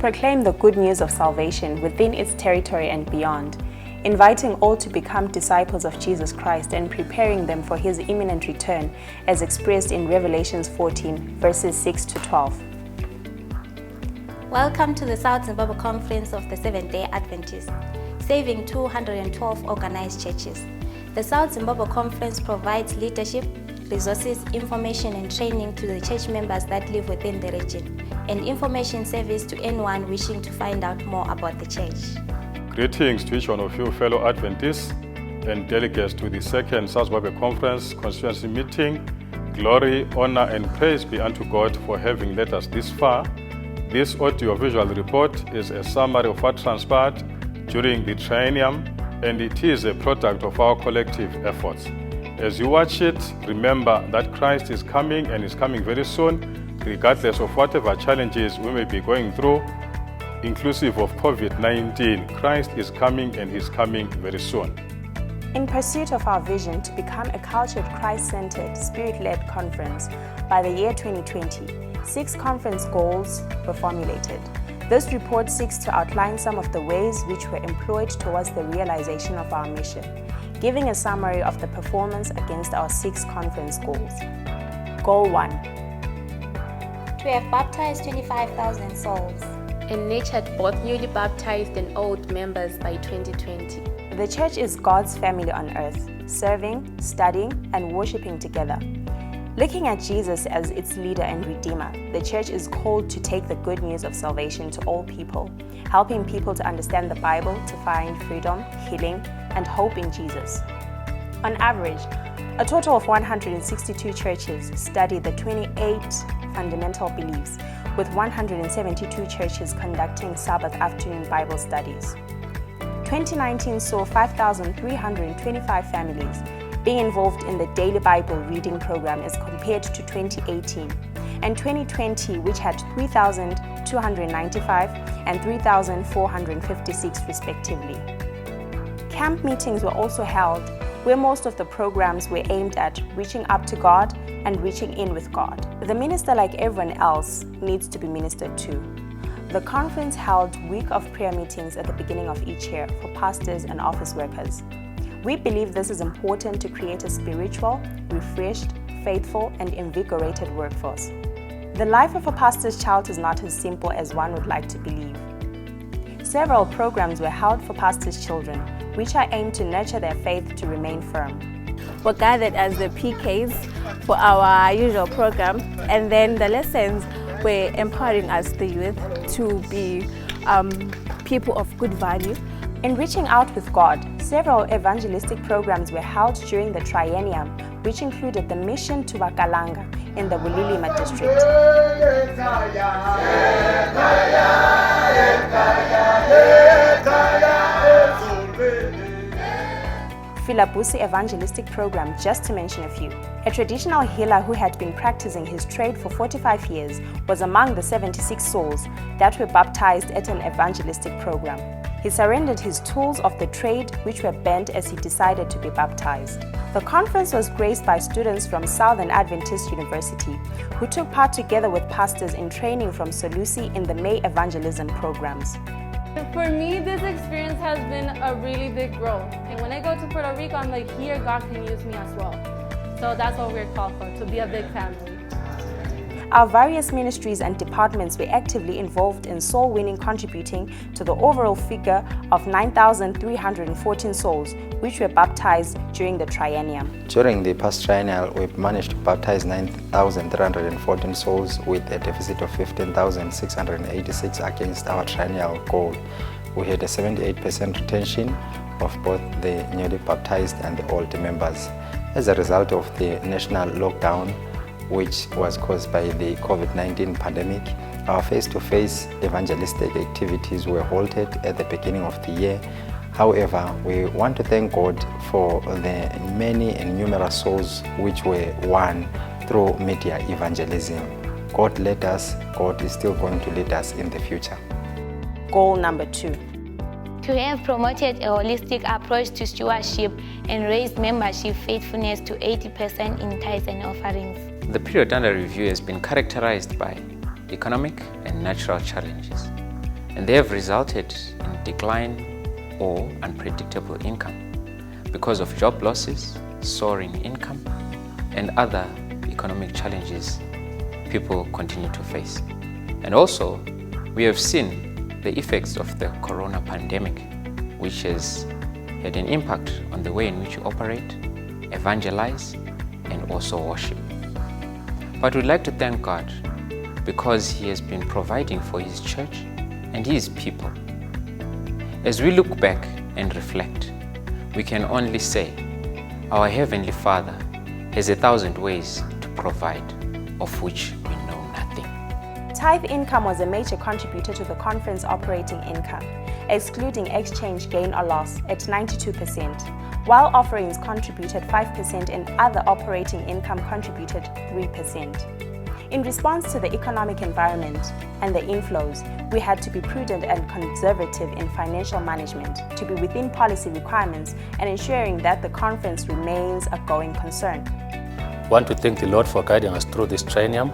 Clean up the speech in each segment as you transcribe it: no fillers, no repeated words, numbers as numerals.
proclaim the good news of salvation within its territory and beyond, inviting all to become disciples of Jesus Christ and preparing them for his imminent return as expressed in Revelations 14, verses 6 to 12. Welcome to the South Zimbabwe Conference of the Seventh-day Adventists, saving 212 organized churches. The South Zimbabwe Conference provides leadership, resources, information and training to the church members that live within the region, and information service to anyone wishing to find out more about the church. Greetings to each one of you fellow Adventists and delegates to the second South Zimbabwe Conference constituency meeting. Glory, honor and praise be unto God for having led us this far. This audio-visual report is a summary of what transpired during the triennium, and it is a product of our collective efforts. As you watch it, remember that Christ is coming and is coming very soon, regardless of whatever challenges we may be going through, inclusive of COVID-19. Christ is coming and is coming very soon. In pursuit of our vision to become a cultured, Christ-centered, Spirit-led conference by the year 2020, 6 conference goals were formulated. This report seeks to outline some of the ways which were employed towards the realization of our mission, giving a summary of the performance against our 6 conference goals. Goal 1. To have baptized 25,000 souls and nurtured both newly baptized and old members by 2020. The church is God's family on earth, serving, studying, and worshiping together. Looking at Jesus as its leader and redeemer, the church is called to take the good news of salvation to all people, helping people to understand the Bible to find freedom, healing, and hope in Jesus. On average, a total of 162 churches study the 28 fundamental beliefs, with 172 churches conducting Sabbath afternoon Bible studies. 2019 saw 5,325 families being involved in the daily Bible reading program as compared to 2018, and 2020, which had 3,295 and 3,456 respectively. Camp meetings were also held, where most of the programs were aimed at reaching up to God and reaching in with God. The minister, like everyone else, needs to be ministered to. The conference held week of prayer meetings at the beginning of each year for pastors and office workers. We believe this is important to create a spiritual, refreshed, faithful, and invigorated workforce. The life of a pastor's child is not as simple as one would like to believe. Several programs were held for pastors' children, which are aimed to nurture their faith to remain firm. We're gathered as the PKs for our usual program, and then the lessons were empowering us, the youth, to be people of good value. In reaching out with God, several evangelistic programs were held during the triennium, which included the mission to Wakalanga in the Realignment district. Filabusi evangelistic program, just to mention a few. A traditional healer who had been practicing his trade for 45 years was among the 76 souls that were baptized at an evangelistic program. He surrendered his tools of the trade, which were bent as he decided to be baptized. The conference was graced by students from Southern Adventist University, who took part together with pastors in training from Solusi in the May evangelism programs. For me, this experience has been a really big growth. And when I go to Puerto Rico, I'm like, here God can use me as well. So that's what we're called for, to be a big family. Our various ministries and departments were actively involved in soul winning, contributing to the overall figure of 9,314 souls, which were baptized during the triennium. During the past triennial, we've managed to baptize 9,314 souls with a deficit of 15,686 against our triennial goal. We had a 78% retention of both the newly baptized and the old members. As a result of the national lockdown, which was caused by the COVID-19 pandemic, our face-to-face evangelistic activities were halted at the beginning of the year. However, we want to thank God for the many and numerous souls which were won through media evangelism. God led us, God is still going to lead us in the future. Goal number 2. To have promoted a holistic approach to stewardship and raised membership faithfulness to 80% in tithes and offerings. The period under review has been characterized by economic and natural challenges. and they have resulted in decline or unpredictable income because of job losses, soaring income, and other economic challenges people continue to face. And also, we have seen the effects of the corona pandemic, which has had an impact on the way in which we operate, evangelize, and also worship. But we'd like to thank God because He has been providing for His church and His people. As we look back and reflect, we can only say, our Heavenly Father has 1,000 ways to provide, of which we know nothing. Tithe income was a major contributor to the conference operating income, excluding exchange gain or loss at 92%, while offerings contributed 5% and other operating income contributed 3%. In response to the economic environment and the inflows, we had to be prudent and conservative in financial management to be within policy requirements and ensuring that the conference remains a going concern. I want to thank the Lord for guiding us through this triennium.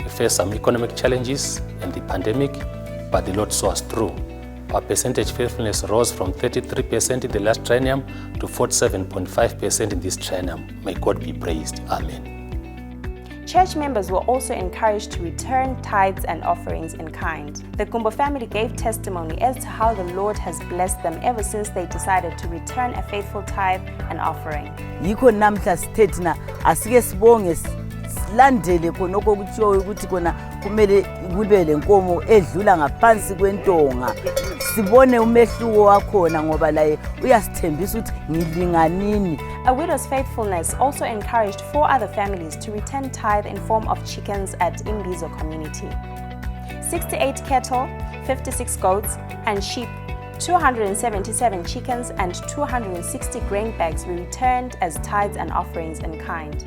We faced some economic challenges and the pandemic, but the Lord saw us through. Our percentage faithfulness rose from 33% in the last triennium to 47.5% in this triennium. May God be praised. Amen. Church members were also encouraged to return tithes and offerings in kind. The Gumbo family gave testimony as to how the Lord has blessed them ever since they decided to return a faithful tithe and offering. Yikho namhla sithe thina asike sibonge silandele khona okutshiwo ukuthi khona kumele kube lenkomo edlula ngaphansi kwentonga. Sibone umehluko wakhona ngoba laye uyasithembisa ukuthi ngilinganini. A widow's faithfulness also encouraged 4 other families to return tithe in form of chickens at Imbizo community. 68 cattle, 56 goats and sheep, 277 chickens and 260 grain bags were returned as tithes and offerings in kind.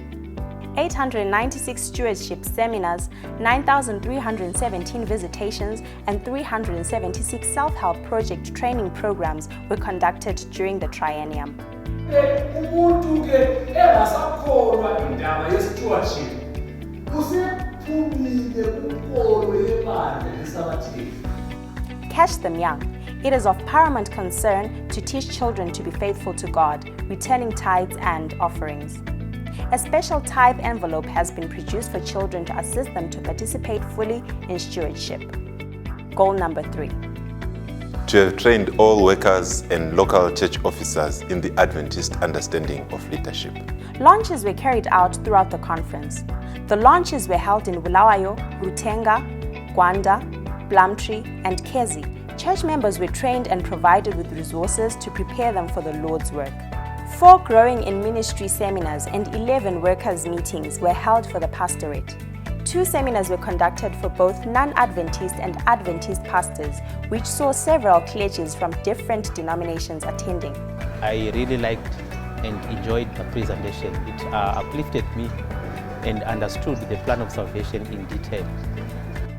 896 stewardship seminars, 9,317 visitations, and 376 self-help project training programs were conducted during the triennium. Umuntu ke engasakholwa indaba ye-stewardship usephumile kunkolo yebandla lesabathini. Catch them young. It is of paramount concern to teach children to be faithful to God, returning tithes and offerings. A special tithe envelope has been produced for children to assist them to participate fully in stewardship. Goal number 3. To have trained all workers and local church officers in the Adventist understanding of leadership. Launches were carried out throughout the conference. The launches were held in Bulawayo, Rutenga, Gwanda, Plumtree, and Kezi. Church members were trained and provided with resources to prepare them for the Lord's work. 4 growing in ministry seminars and 11 workers' meetings were held for the pastorate. 2 seminars were conducted for both non-Adventist and Adventist pastors, which saw several clergies from different denominations attending. I really liked and enjoyed the presentation. It uplifted me and understood the plan of salvation in detail.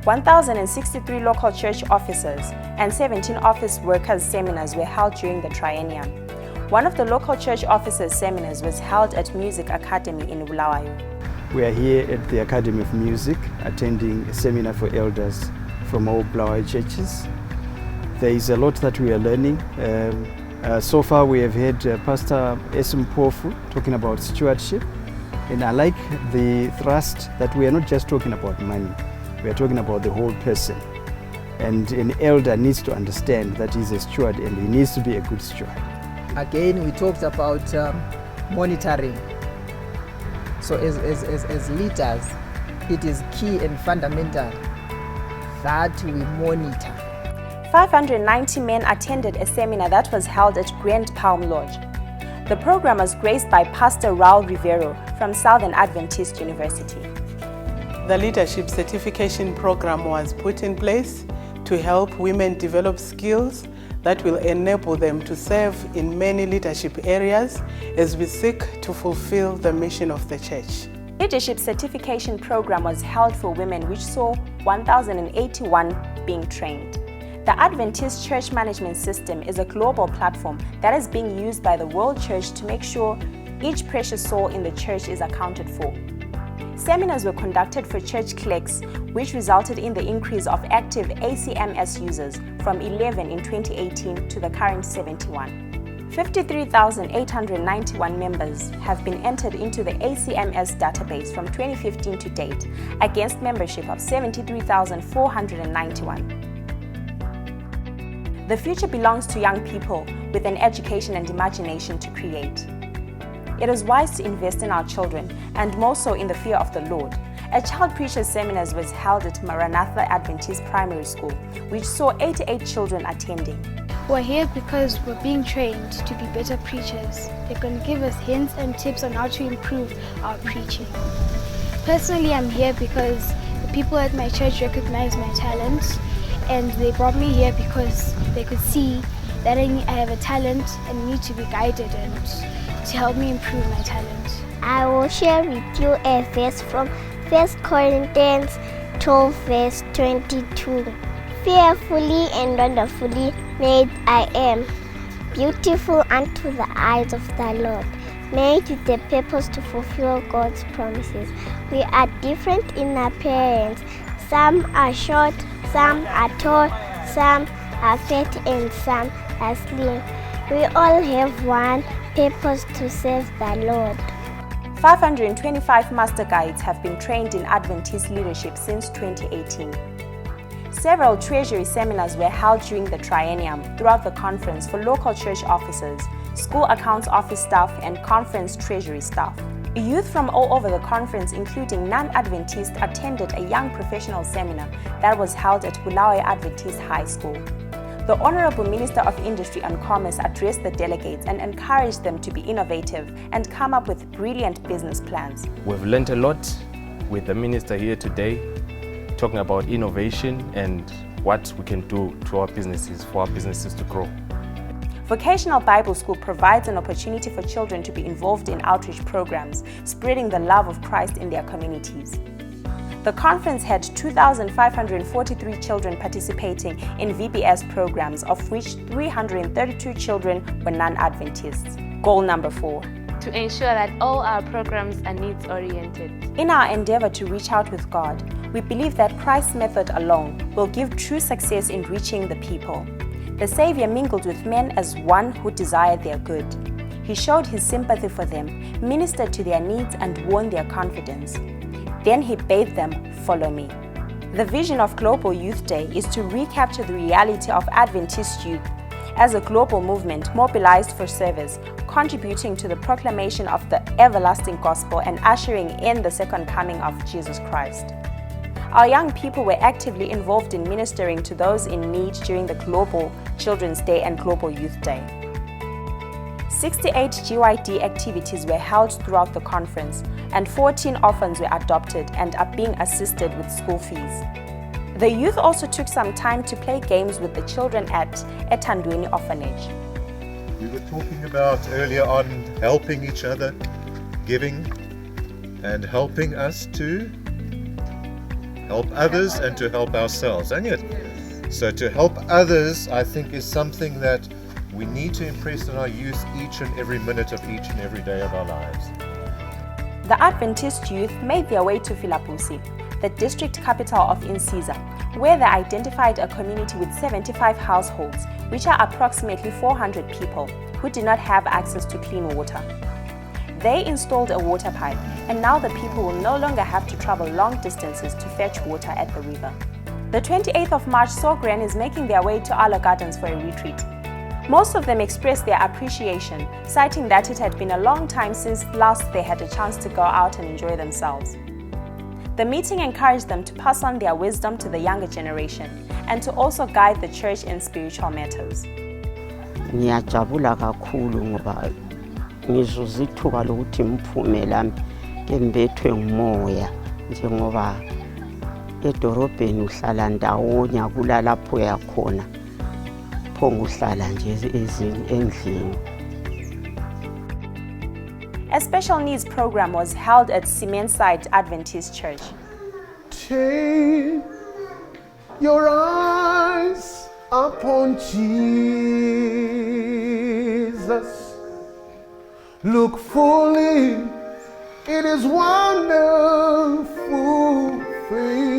1,063 local church officers and 17 office workers' seminars were held during the triennium. One of the local church officers' seminars was held at Music Academy in Bulawayo. We are here at the Academy of Music attending a seminar for elders from all Bulawayo churches. There is a lot that we are learning. So far we have had Pastor Esum Pofu talking about stewardship, and I like the thrust that we are not just talking about money, we are talking about the whole person. And an elder needs to understand that he's a steward and he needs to be a good steward. Again, we talked about monitoring. So as leaders, it is key and fundamental that we monitor. 590 men attended a seminar that was held at Grand Palm Lodge. The program was graced by Pastor Raul Rivero from Southern Adventist University. The Leadership Certification Program was put in place to help women develop skills that will enable them to serve in many leadership areas as we seek to fulfill the mission of the church. Leadership Certification Program was held for women, which saw 1,081 being trained. The Adventist Church Management System is a global platform that is being used by the World Church to make sure each precious soul in the church is accounted for. Seminars were conducted for church clerks, which resulted in the increase of active ACMS users from from 11 in 2018 to the current 71. 53,891 members have been entered into the ACMS database from 2015 to date, against membership of 73,491. The future belongs to young people with an education and imagination to create. It is wise to invest in our children, and more so in the fear of the Lord. A child preacher's seminar was held at Maranatha Adventist Primary School, which saw 88 children attending. We're here because we're being trained to be better preachers. They're going to give us hints and tips on how to improve our preaching. Personally, I'm here because the people at my church recognize my talents, and they brought me here because they could see that I have a talent and need to be guided and to help me improve my talent. I will share with you a verse from 1 Corinthians 12 verse 22. Fearfully and wonderfully made I am, beautiful unto the eyes of the Lord, made with the purpose to fulfill God's promises. We are different in appearance. Some are short, some are tall, some are fat, and some are slim. We all have one purpose: to serve the Lord. 525 master guides have been trained in Adventist leadership since 2018. Several treasury seminars were held during the triennium throughout the conference for local church officers, school accounts office staff, and conference treasury staff. Youth from all over the conference, including non-Adventists, attended a young professional seminar that was held at Bulawayo Adventist High School. The Honorable Minister of Industry and Commerce addressed the delegates and encouraged them to be innovative and come up with brilliant business plans. We've learned a lot with the minister here today, talking about innovation and what we can do to our businesses, for our businesses to grow. Vocational Bible School provides an opportunity for children to be involved in outreach programs, spreading the love of Christ in their communities. The conference had 2,543 children participating in VBS programs, of which 332 children were non-Adventists. Goal number 4. To ensure that all our programs are needs-oriented. In our endeavor to reach out with God, we believe that Christ's method alone will give true success in reaching the people. The Savior mingled with men as one who desired their good. He showed his sympathy for them, ministered to their needs, and won their confidence. Then he bade them, "Follow me." The vision of Global Youth Day is to recapture the reality of Adventist youth as a global movement mobilized for service, contributing to the proclamation of the everlasting gospel and ushering in the second coming of Jesus Christ. Our young people were actively involved in ministering to those in need during the Global Children's Day and Global Youth Day. 68 GYD activities were held throughout the conference, and 14 orphans were adopted and are being assisted with school fees. The youth also took some time to play games with the children at Etandweni Orphanage. We were talking about earlier on helping each other, giving and helping us to help others and to help ourselves, ain't it? So to help others, I think, is something that we need to impress on our youth each and every minute of each and every day of our lives. The Adventist youth made their way to Filapusi, the district capital of Insizwa, where they identified a community with 75 households, which are approximately 400 people, who did not have access to clean water. They installed a water pipe, and now the people will no longer have to travel long distances to fetch water at the river. The 28th of March saw grannies making their way to Ala Gardens for a retreat. Most of them expressed their appreciation, citing that it had been a long time since last they had a chance to go out and enjoy themselves. The meeting encouraged them to pass on their wisdom to the younger generation and to also guide the church in spiritual matters. Ngiyajabula kakhulu ngoba ngizuza ithuba lokuthi ngiphume lami ngembethwe ngumoya njengoba edorobheni uhlala ndawonye kula lapho uyakhona phongo uhlala nje endlini. A special needs program was held at Cementside Adventist Church. Take your eyes upon Jesus. Look fully in his wonderful face.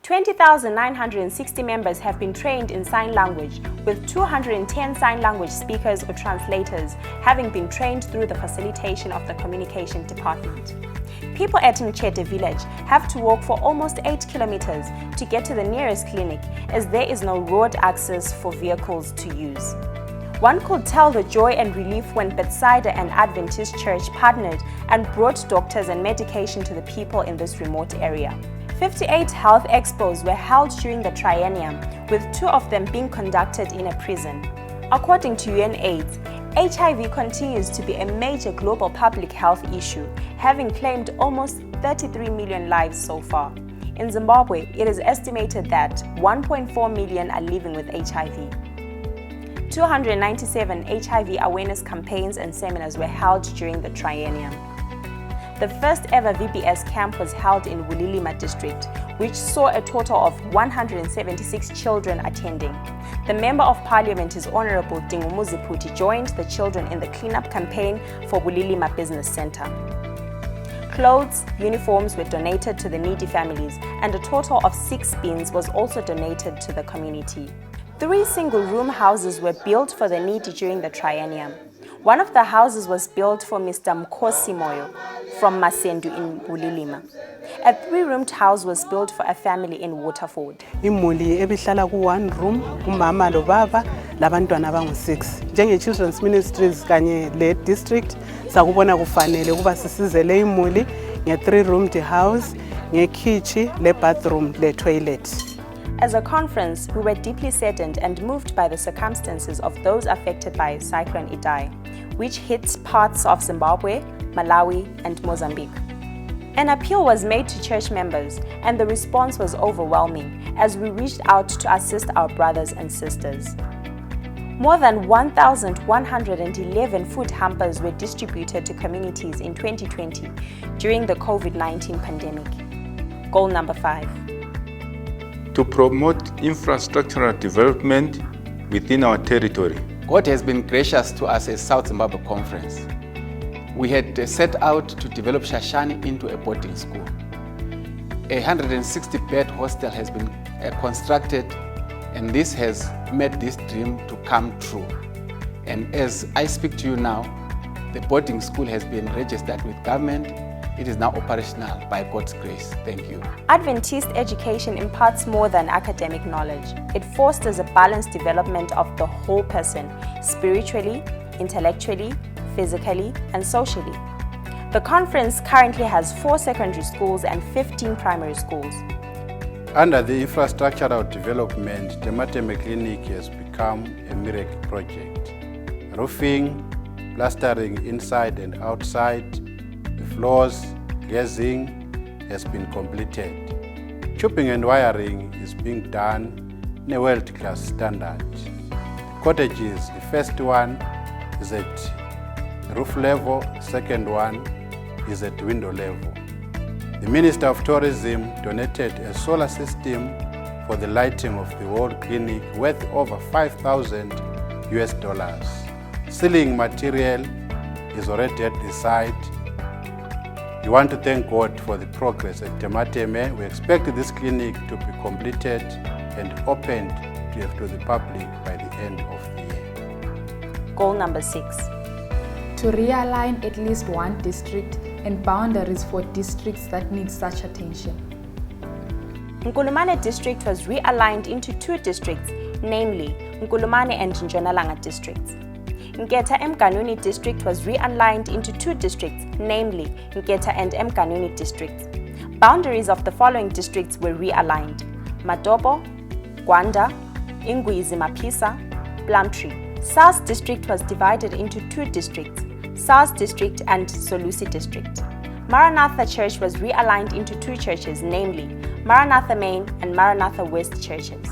20,960 members have been trained in sign language, with 210 sign language speakers or translators having been trained through the facilitation of the communication department. People at Mchete village have to walk for almost 8 kilometers to get to the nearest clinic, as there is no road access for vehicles to use. One could tell the joy and relief when Bethsaida and Adventist Church partnered and brought doctors and medication to the people in this remote area. 58 health expos were held during the triennium, with 2 of them being conducted in a prison. According to UNAIDS, HIV continues to be a major global public health issue, having claimed almost 33 million lives so far. In Zimbabwe, it is estimated that 1.4 million are living with HIV. 297 HIV awareness campaigns and seminars were held during the triennium. The first ever VBS camp was held in Bulilima district, which saw a total of 176 children attending. The Member of Parliament, His Honourable Dingumuzi Puti, joined the children in the cleanup campaign for Bulilima Business Centre. Clothes, uniforms were donated to the needy families, and a total of 6 bins was also donated to the community. 3 single-room houses were built for the needy during the triennium. One of the houses was built for Mr. Mkosi Moyo from Masendu in Bulilima. A 3-roomed house was built for a family in Waterford. Imuli ebihlala ku 1 room, umama lo baba labantwana abangu 6. Njenge Children's Ministries kanye le district sakubona kufanele kuba sisize le imuli nge 3-roomed house, nge kitchen, le bathroom, le toilet. As a conference, we were deeply saddened and moved by the circumstances of those affected by Cyclone Idai, which hit parts of Zimbabwe, Malawi, and Mozambique. An appeal was made to church members, and the response was overwhelming as we reached out to assist our brothers and sisters. More than 1,111 food hampers were distributed to communities in 2020 during the COVID-19 pandemic. Goal number 5. To promote infrastructural development within our territory. God has been gracious to us as South Zimbabwe Conference. We had set out to develop Shashani into a boarding school. A 160-bed hostel has been constructed, and this has made this dream to come true. And as I speak to you now, the boarding school has been registered with government. It is now operational by God's grace. Thank you. Adventist education imparts more than academic knowledge. It fosters a balanced development of the whole person, spiritually, intellectually, physically, and socially. The conference currently has 4 secondary schools and 15 primary schools. Under the infrastructural development, Temateme Clinic has become a miracle project. Roofing, plastering inside and outside, floors, glazing has been completed. Tubing and wiring is being done in a world-class standard. The cottages, the first one is at roof level, the second one is at window level. The Minister of Tourism donated a solar system for the lighting of the whole clinic worth over $5,000 US. Ceiling material is already at the site. We want to thank God for the progress at Temateme. We expect this clinic to be completed and opened to the public by the end of the year. Goal number 6. To realign at least one district and boundaries for districts that need such attention. Nkulumane district was realigned into 2 districts, namely Nkulumane and Ntshonalanga districts. Nketa Mganuni district was realigned into 2 districts, namely Nketa and Mganuni districts. Boundaries of the following districts were realigned: Matopo, Gwanda, Ingwizi Mapisa, Plumtree. SARS district was divided into 2 districts, SARS district and Solusi district. Maranatha Church was realigned into 2 churches, namely Maranatha Main and Maranatha West churches.